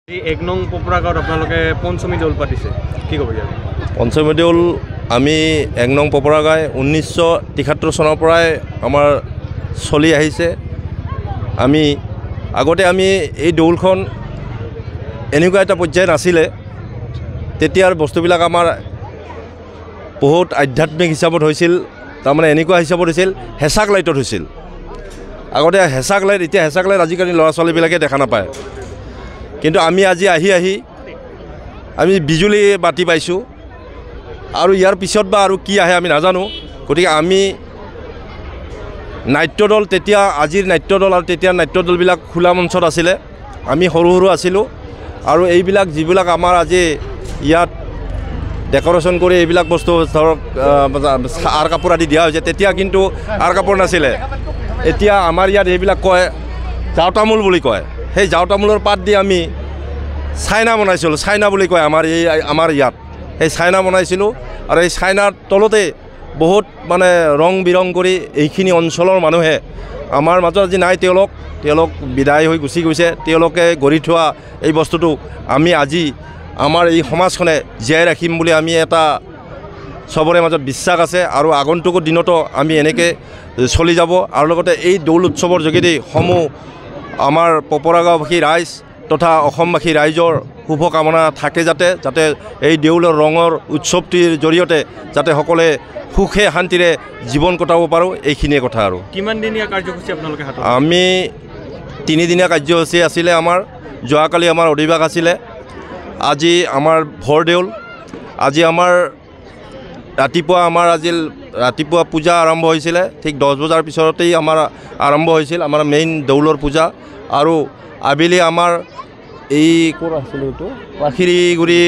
এক নং পপুৰাগাঁৱত আপোনালোকে পঞ্চমী দৌল পাতিছে, কি ক'ব ইয়াৰ? পঞ্চমী দৌল আমি এক নং পপুৰাগাঁও 1973 চনৰ পৰাই আমাৰ চলি আহিছে। আমি আগতে এই দৌলখন এনেকুৱা এটা পৰ্যায় নাছিলে, তেতিয়াৰ বস্তুবিলাক আমাৰ বহুত আধ্যাত্মিক হিচাপত হৈছিল। তাৰমানে এনেকুৱা হিচাপত হৈছিল, হেঁচাক লাইটত হৈছিল। আগতে হেঁচাক লাইট, এতিয়া হেঁচাক লাইট আজিকালি ল'ৰা ছোৱালীবিলাকে দেখা নাপায়। কিন্তু আমি আজি আহি আমি বিজুলী বাতি পাইছোঁ, আৰু ইয়াৰ পিছত বা আৰু কি আহে আমি নাজানো। গতিকে আমি নাট্যদল, তেতিয়া আজিৰ নাট্যদল আৰু তেতিয়াৰ নাট্যদলবিলাক খোলা মঞ্চত আছিলে, আমি সৰু সৰু আছিলোঁ। আৰু এইবিলাক যিবিলাক আমাৰ আজি ইয়াত ডেক'ৰেশ্যন কৰি এইবিলাক বস্তু ধৰক আৰ কাপোৰ আদি দিয়া হৈছে, তেতিয়া কিন্তু আৰ কাপোৰ নাছিলে। এতিয়া আমাৰ ইয়াত এইবিলাক কয় জাও তামোল বুলি কয়। সেই জাও তামোলৰ পাত দি আমি চাইনা বনাইছিলোঁ, চাইনা বুলি কয় আমাৰ ইয়াত। সেই চাইনা বনাইছিলোঁ, আৰু এই চাইনাৰ তলতে বহুত মানে ৰং বিৰং কৰি এইখিনি অঞ্চলৰ মানুহে, আমাৰ মাজত আজি নাই, তেওঁলোক বিদায় হৈ গুচি গৈছে। তেওঁলোকে গঢ়ি থোৱা এই বস্তুটো আমি আজি আমাৰ এই সমাজখনে জীয়াই ৰাখিম বুলি আমি এটা চবৰে মাজত বিশ্বাস আছে, আৰু আগন্তুক দিনতো আমি এনেকৈ চলি যাব। আৰু লগতে এই দৌল উৎসৱৰ যোগেদি সমূহ আমাৰ পপুৰাগাঁওবাসী ৰাইজ তথা অসমবাসী ৰাইজৰ শুভকামনা থাকে, যাতে এই দেউলৰ ৰঙৰ উৎসৱটিৰ জৰিয়তে যাতে সকলোৱে সুখে শান্তিৰে জীৱন কটাব পাৰোঁ, এইখিনিয়ে কথা। আৰু কিমানদিনীয়া কাৰ্যসূচী আপোনালোকে হাতত? আমি 3 দিনীয়া কাৰ্যসূচী আছিলে আমাৰ। যোৱাকালি আমাৰ অধিবাস আছিলে, আজি আমাৰ ভৰ দেউল। আজি আমাৰ ৰাতিপুৱা পূজা আৰম্ভ হৈছিলে, ঠিক 10 বজাৰ পিছতেই আমাৰ আৰম্ভ হৈছিল আমাৰ মেইন দৌলৰ পূজা। আৰু আবেলি আমাৰ এই ক'ত আছিলে এইটো পাখিৰিগুৰি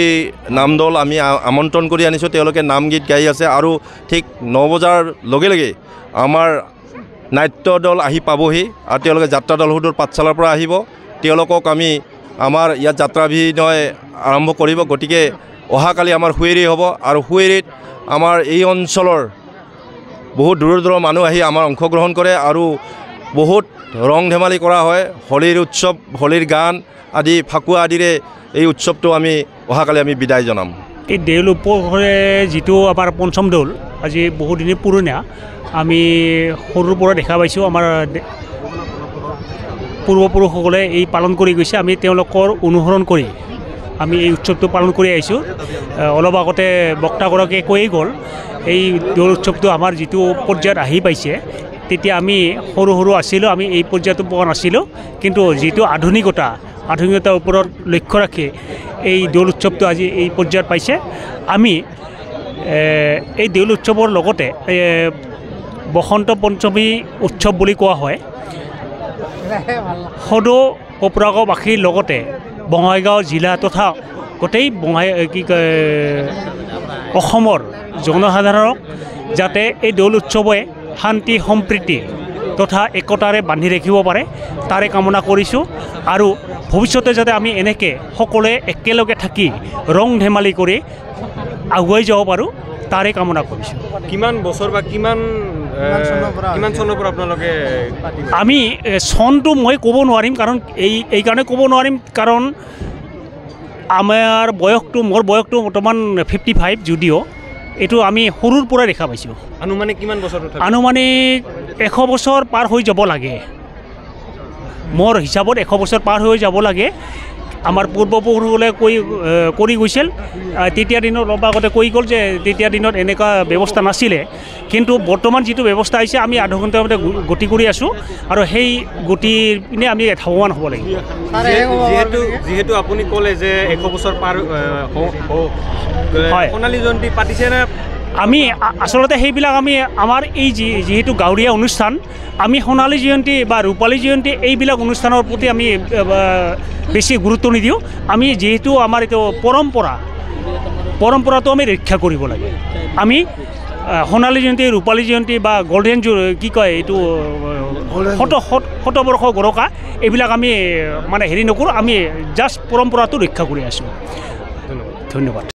নামদল আমি আমন্ত্ৰণ কৰি আনিছোঁ, তেওঁলোকে নাম গীত গাই আছে। আৰু ঠিক 9 বজাৰ লগে লগে আমাৰ নাট্যদল আহি পাবহি, আৰু তেওঁলোকে যাত্ৰা দল সুদূৰ পাঠশালাৰ পৰা আহিব। তেওঁলোকক আমাৰ ইয়াত যাত্ৰাভিনয় আৰম্ভ কৰিব। গতিকে অহাকালি আমাৰ সুঁৱেৰী হ'ব, আৰু সুঁৱেৰীত আমাৰ এই অঞ্চলৰ বহুত দূৰৰ মানুহ আহি আমাৰ অংশগ্ৰহণ কৰে, আৰু বহুত ৰং ধেমালি কৰা হয়। হোলীৰ উৎসৱ, হোলীৰ গান আদি, ফাকুৱা আদিৰে এই উৎসৱটো অহাকালি আমি বিদায় জনাম। এই দেউল উপলক্ষে যিটো আমাৰ পঞ্চম দৌল, আজি বহুদিনে পুৰণীয়া, আমি সৰুৰ পৰা দেখা পাইছোঁ। আমাৰ পূৰ্বপুৰুষসকলে এই পালন কৰি গৈছে, আমি তেওঁলোকৰ অনুসৰণ কৰি আমি এই উৎসৱটো পালন কৰি আহিছোঁ। অলপ আগতে বক্তাগৰাকীয়ে কৈয়ে গ'ল, এই দৌল উৎসৱটো আমাৰ যিটো পৰ্যায়ত আহি পাইছে, তেতিয়া আমি সৰু আছিলোঁ, আমি এই পৰ্যায়টো পোৱা নাছিলোঁ। কিন্তু যিটো আধুনিকতাৰ ওপৰত লক্ষ্য ৰাখি এই দৌল উৎসৱটো আজি এই পৰ্যায়ত পাইছে। আমি এই দৌল উৎসৱৰ লগতে বসন্ত পঞ্চমী উৎসৱ বুলি কোৱা হয়। সদৌ পপুৰাগাঁওবাসীৰ লগতে বঙাইগাঁও জিলা তথা গোটেই অসমৰ জনসাধাৰণক যাতে এই দৌল উৎসৱে শান্তি সম্প্ৰীতি তথা একতাৰে বান্ধি ৰাখিব পাৰে, তাৰে কামনা কৰিছোঁ। আৰু ভৱিষ্যতে যাতে আমি এনেকৈ সকলোৱে একেলগে থাকি ৰং ধেমালি কৰি আগুৱাই যাব পাৰোঁ, তাৰে কামনা কৰিছোঁ। কিমান বছৰ বা কিমান চনৰ পৰা আপোনালোকে? আমি চনটো মই ক'ব নোৱাৰিম, কাৰণ এইকাৰণে ক'ব নোৱাৰিম কাৰণ মোৰ বয়সটো বৰ্তমান 55, যদিও এইটো আমি সৰুৰ পৰা দেখা পাইছোঁ। আনুমানিক কিমান বছৰ? আনুমানিক 100 বছৰ পাৰ হৈ যাব লাগে। মোৰ হিচাপত 100 বছৰ পাৰ হৈ যাব লাগে। আমাৰ পূৰ্বপুৰুষসকলে কৰি গৈছিল। তেতিয়া দিনত অলপ আগতে কৈ গ'ল যে তেতিয়া দিনত এনেকুৱা ব্যৱস্থা নাছিলে, কিন্তু বৰ্তমান যিটো ব্যৱস্থা আহিছে, আমি আধুনিকতাৰ গতি কৰি আছোঁ, আৰু সেই গতিৰ পিনে আমি ধাৱমান হ'ব লাগিব। যিহেতু আপুনি ক'লে যে 100 বছৰ পাৰ সোণালী জয়ন্তী পাতিছেনে? আমি আচলতে সেইবিলাক আমাৰ এই যিহেতু গাঁৱলীয়া অনুষ্ঠান, আমি সোণালী জয়ন্তী বা ৰূপালী জয়ন্তী এইবিলাক অনুষ্ঠানৰ প্ৰতি আমি বেছি গুৰুত্ব নিদিওঁ। আমি যিহেতু আমাৰ এইটো পৰম্পৰাটো আমি ৰক্ষা কৰিব লাগে। আমি সোণালী জয়ন্তী, ৰূপালী জয়ন্তী বা গল্ডেন এইটো শতবৰ্ষ গৰকা, এইবিলাক আমি হেৰি নকৰোঁ। আমি জাষ্ট পৰম্পৰাটো ৰক্ষা কৰি আছোঁ। ধন্যবাদ।